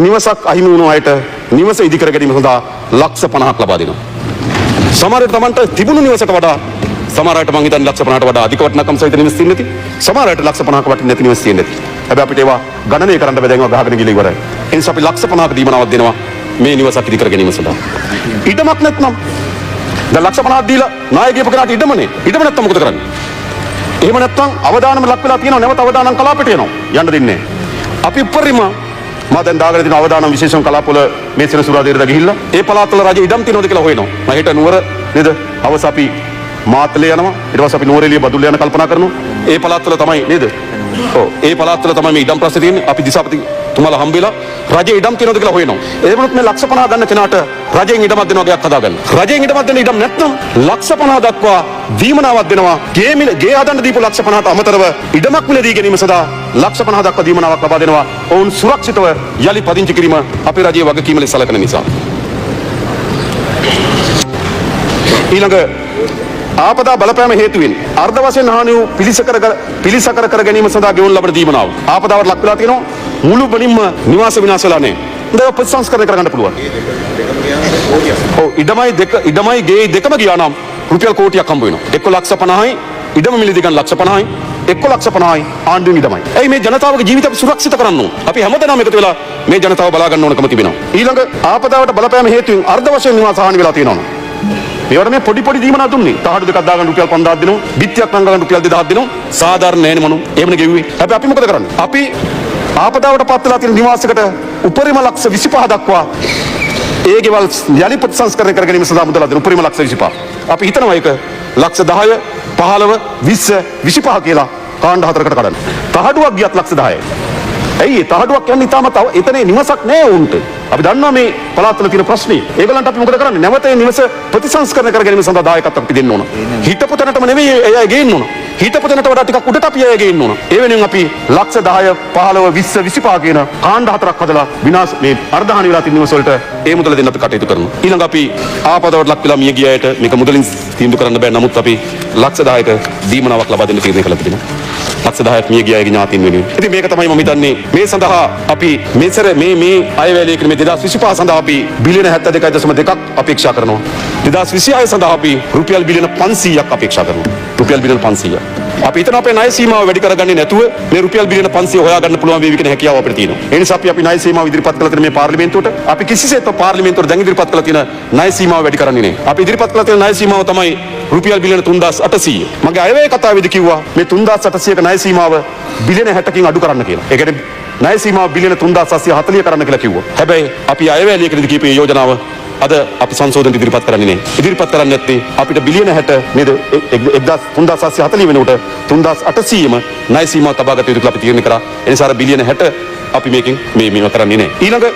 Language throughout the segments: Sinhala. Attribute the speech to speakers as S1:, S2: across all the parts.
S1: නිවසක් අහිමි වුණු අයට නිවස ඉදිකර ගැනීම සඳහා ලක්ෂ 50ක් ලබා දෙනවා. සමහර විට Tamanට තිබුණු නිවසට වඩා සමහර අයට මං හිතන්නේ ලක්ෂ 50ට වඩා අධික වටිනාකම් සහිත නිවස් තියෙන්නේ නැති. සමහර අයට ලක්ෂ 50ක වටින්නේ නැති නිවස් තියෙන්නේ නැති. හැබැයි අපිට ඒවා ගණනය කරන්න බෑ, දැන් ඒවා ගහගෙන ගිහලා ඉවරයි. ඒ නිසා අපි ලක්ෂ 50ක දීමනාවක් දෙනවා මේ නිවසක් ඉදිකර ගැනීම සඳහා. ඉඩමක් නැත්නම් දැන් ලක්ෂ 50ක් දීලා නාය ගියපු කෙනාට ඉඩමනේ. ඉඩම නැත්නම් මොකද කරන්නේ? එහෙම නැත්නම් අවදානම ලක් වෙලා තියෙනවා, නැවත අවදානම් කලාපයට එනවා. යන්න දෙන්නේ නැහැ. අපි උපරිම මම දැන් දාගෙන තියෙන අවදානම් විශේෂම කලාපවල මේ සෙනසුරාදේට ගිහිල්ලා ඒ පළාත්වල රජ ඉඩම් තියෙනවද කියලා හොයනවා. මම හෙට නුවර නේද? අවස අපි මාතලේ යනවා. ඊට පස්සේ අපි නුවරඑළිය බදුල්ල යන කල්පනා කරනවා. ඒ පළාත්වල තමයි නේද? ඔව් ඒ පළාත්වල තමයි මේ ඉඩම් ප්‍රශ්නේ තියෙන්නේ. අපි දිසාපති තුමාලා හම්බෙලා රජේ ඉඩම් තියෙනවද කියලා හොයනවා. ඒ වුණොත් මේ ලක්ෂ 50 ගන්න කෙනාට රජයෙන් ඉඩමක් දෙනවා ගයක් හදාගන්න. රජයෙන් ඉඩමක් දෙන්න ඉඩම් නැත්නම් ලක්ෂ 50 දක්වා දීමනාවක් දෙනවා. ගේ හදන්න දීපු ලක්ෂ 50ට අමතරව ඉඩමක් මිලදී ගැනීම සඳහා ලක්ෂ 50 දක්වා දීමනාවක් ලබා දෙනවා. ඔවුන් සුරක්ෂිතව යලි පදිංචි කිරීම අපේ රජයේ වගකීම ලෙස සැලකෙන නිසා. ඊළඟ ආපදා බලපෑම හේතුවෙන් අර්ධ වශයෙන් හානි වූ පිළිසකර කර ගැනීම සඳහා ගෙවුම් ලබන දීමනාව. ආපදාවට ලක් වෙලා තියෙනවා. මුළු බණින්ම නිවාස විනාශ වෙලා නැහැ. ඒක ප්‍රතිසංස්කරණය කරගන්න පුළුවන්. ඔව් ඉඩමයි ගේ දෙකම ගියා නම් රුපියල් කෝටියක් හම්බ වෙනවා. එක්ක ලක්ෂ 50යි ඉඩම මිලදී ගන්න ලක්ෂ 50යි එක්ක ලක්ෂ 50යි ආණ්ඩුවෙන් ඉඩමයි. එයි මේ ජනතාවගේ ජීවිත අපි සුරක්ෂිත කරන්න ඕන. අපි හැමදෙනාම එකතු වෙලා මේ ජනතාව බලා ගන්න ඕනකම තිබෙනවා. ඊළඟ ආපදාවට බලපෑම හේතුවෙන් අර්ධ වශයෙන් නිවාස හානි වෙලා තියෙනවා. මේවට මේ පොඩි දීමනා දුන්නේ. තහඩු දෙකක් දාගන්න රුපියල් 5000ක් දෙනවා. බිත්තියක් නංගගන්න රුපියල් 2000ක් දෙනවා. සාධාරණ නෑනේ මොනු. එහෙමනේ ගෙව්වේ. හැබැයි අපි මොකද කරන්නේ? අපි ආපදාවට පත් වෙලා තියෙන නිවාසයකට උපරිම ලක්ෂ 25 දක්වා ඒ ගෙවල් යලි ප්‍රතිසංස්කරණය කර ගැනීම සඳහා මුදල් දෙන උපරිම ලක්ෂ 25. අපි හිතනවා ඒක ලක්ෂ 10 15 20 25 කියලා කාණ්ඩ හතරකට කඩන්න. තහඩුවක් ගියත් ලක්ෂ 10යි. ඇයි ඒ තහඩුවක් කියන්නේ තාමත් එතන නිවසක් නෑ උන්ට. අපි දන්නවා මේ පළාත්වල තියෙන ප්‍රශ්නේ. ඒගොල්ලන්ට අපි මොකද කරන්නේ? නැවත මේ නිවස ප්‍රතිසංස්කරණය කර ගැනීම සඳහා දායකත්වයක් අපි දෙන්න ඕන. හිටපු තැනටම නෙවෙයි එයා ගේන්න ඕන. හිටපු තැනට වඩා ටිකක් උඩට අපි එයා ගේන්න ඕන. ඒ වෙනුවෙන් අපි ලක්ෂ 10 15 20 25 කියන කාණ්ඩ හතරක් හදලා විනාශ මේ අර්ධහානි වෙලා තියෙන නිවස වලට ඒ මුදල දෙන්න අපි කටයුතු කරනවා. ඊළඟ අපි ආපදාවට ලක් වෙලා මිය ගිය අයට මේක මුදලින් තීන්දුව කරන්න බෑ. නමුත් අපි ලක්ෂ 10ක දීමනාවක් ලබා දෙන්න තීරණය කළා තිබෙනවා. ලක්ෂ 10ක් මිය ගිය අයගේ ඥාතීන් වෙනුවෙන්. ඉතින් මේක තමයි මම හිතන්නේ මේ සඳහා අපි මේ අයවැයලේ කියන මේ 2025 සඳහා අපි බිලියන 72.2ක් අපේක්ෂා කරනවා. 2026 සඳහා අපි රුපියල් බිලියන 500ක් අපේක්ෂා කරනවා. රුපියල් බිලියන 500ක්. අපි හිතන අපේ ණය සීමාව වැඩි කරගන්නේ නැතුව මේ රුපියල් බිලියන 500 හොයාගන්න පුළුවන් වේවි කියන හැකියාව අපිට තියෙනවා. ඒ නිසා අපි ණය සීමාව ඉදිරිපත් කළ තියෙන මේ පාර්ලිමේන්තුවට අපි කිසිසේත් පාර්ලිමේන්තුවට දැන් ඉදිරිපත් කළ තියෙන ණය සීමාව වැඩි කරන්නේ නැහැ. අපි ඉදිරිපත් කළ තියෙන ණය සීමාව තමයි රුපියල් බිලියන 3800. මගේ අයවැය කතාවේදී කිව්වා මේ 3800ක ණය සීමාව බිලියන 60කින් අඩු කරන්න කියලා. ඒ කියන්නේ ණය සීමාව බිලියන 3740 කරන්න කියලා කිව්වා. හැබැයි අපි අයවැය ලේඛනයේදී කියපේ යෝජනාව අද අපි සංශෝධන ඉදිරිපත් කරන්නේ නැහැ. ඉදිරිපත් කරන්නේ නැත්තේ අපිට බිලියන 60 නේද 3740 වෙනකොට 3800ම ණය සීමාව තබා ගත යුතු කියලා අපි තීරණය කරා. ඒ නිසා අර බිලියන 60 අපි මේකෙන් මේව කරන්නේ නැහැ. ඊළඟ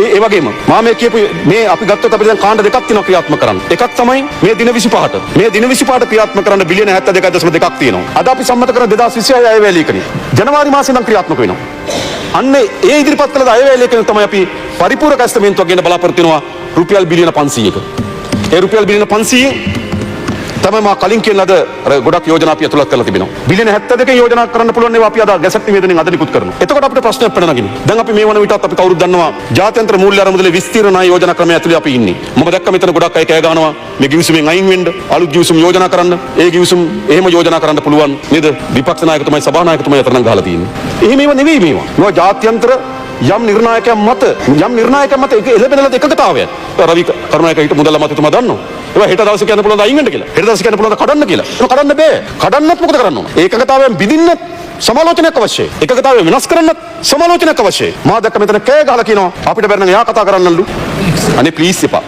S1: ඒ වගේම මම මේ කියපු මේ අපි ගත්තොත් අපිට දැන් කාණ්ඩ දෙකක් තියෙනවා ක්‍රියාත්මක කරන්න. එකක් තමයි මේ දින 25ට. මේ දින 25ට ක්‍රියාත්මක කරන්න බිලියන 72.2ක් තියෙනවා. අද අපි සම්මත කරන 2026 අයවැය ලේඛනය. ජනවාරි මාසේ ඉඳන් ක්‍රියාත්මක වෙනවා. අන්න ඒ ඉදිරිපත් කළ අයවැය ලේඛනය තමයි අපි පරිපූර්ණ කැස්තමේන්තුවක් ගන්න බලාපොරොත්තු වෙනවා රුපියල් බිලියන 500ක. ඒ රුපියල් බිලියන 500 තමයි මා කලින් කියන ලද ගොඩක් යෝජනා අපි අතුලත් කරලා තිබෙනවා. බිලියන 72 යෝජනා කරන්න පුළුවන් ඒවා අපි අද ගැසට් නිවේදනයෙන් අද නිකුත් කරනවා. එතකොට අපිට ප්‍රශ්නයක් පැන නගිනවා. දැන් අපි මේ වන විටත් අපි කවුරුත් දන්නවා ජාත්‍යන්තර මූල්‍ය අරමුදලේ විස්තීර්ණ ණය යෝජනා ක්‍රමය ඇතුලේ අපි ඉන්නේ. මම දැක්ක මෙතන ගොඩක් අය කෑ ගහනවා මේ ගිවිසුමෙන් අයින් වෙන්න, අලුත් ගිවිසුම් යෝජනා කරන්න. ඒ ගිවිසුම් එහෙම යෝජනා කරන්න පුළුවන් නේද? විපක්ෂ නායකතුමයි සභානායකතුමයි අතර නම් ගහලා තියෙන්නේ. එහෙම ඒවා නෙවෙයි මේවා. මේවා ජාත්‍යන්තර යම් නිර්ණායකයන් මත එළබෙනලද එකකතාවයක්. රවි කරුණායක හිට මුදල් අමාත්‍යතුමා දන්නවා. ඒවා හෙට දවසේ කියන්න පුළුවන් අයින් වෙන්න කියලා. හෙට දවසේ කියන්න පුළුවන් කඩන්න කියලා. ඒක කඩන්න බෑ. කඩන්නත් මොකද කරන්න ඕන? ඒකකතාවයෙන් බිඳින්නත් සමාලෝචනයක් අවශ්‍යයි. එකකතාවය වෙනස් කරන්නත් සමාලෝචනයක් අවශ්‍යයි. මා දැක්ක මෙතන කෑ ගහලා කියනවා අපිට බැරි නම් එයා කතා කරන්නලු. අනේ ප්ලීස් එපා.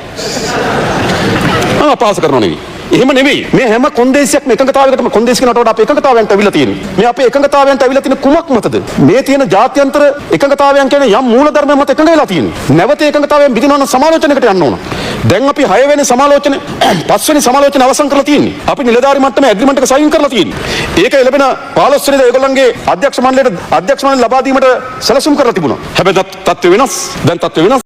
S1: අපහාස කරනව නෙවෙයි. එහෙම නෙවෙයි. මේ හැම කොන්දේසියක්ම එකඟතාවයකටම කොන්දේසි කියනට වඩා අපේ එකඟතාවයන්ට අවිලා තියෙන්නේ. මේ අපේ එකඟතාවයන්ට අවිලා තියෙන කුමක් මතද? මේ තියෙන ජාත්‍යන්තර එකඟතාවයන් කියන්නේ යම් මූලධර්ම මත එකඟ වෙලා තියෙන්නේ. නැවත එකඟතාවයෙන් බිඳිනවා නම් සමාලෝචනයකට යන්න ඕන. දැන් අපි 6 වෙනි සමාලෝචන 5 වෙනි සමාලෝචන අවසන් කරලා තියෙන්නේ. අපි නිලධාරි මට්ටමේ ඇග්‍රීමන්ට් එක සයින් කරලා තියෙන්නේ. ඒක එළබෙන 15 වෙනිදා ඒගොල්ලන්ගේ අධ්‍යක්ෂ මණ්ඩලයට ලබා දීමට සැලසුම් කරලා තිබුණා. හැබැයි තත්ත්වය වෙනස්. දැන් තත්ත්වය වෙනස්.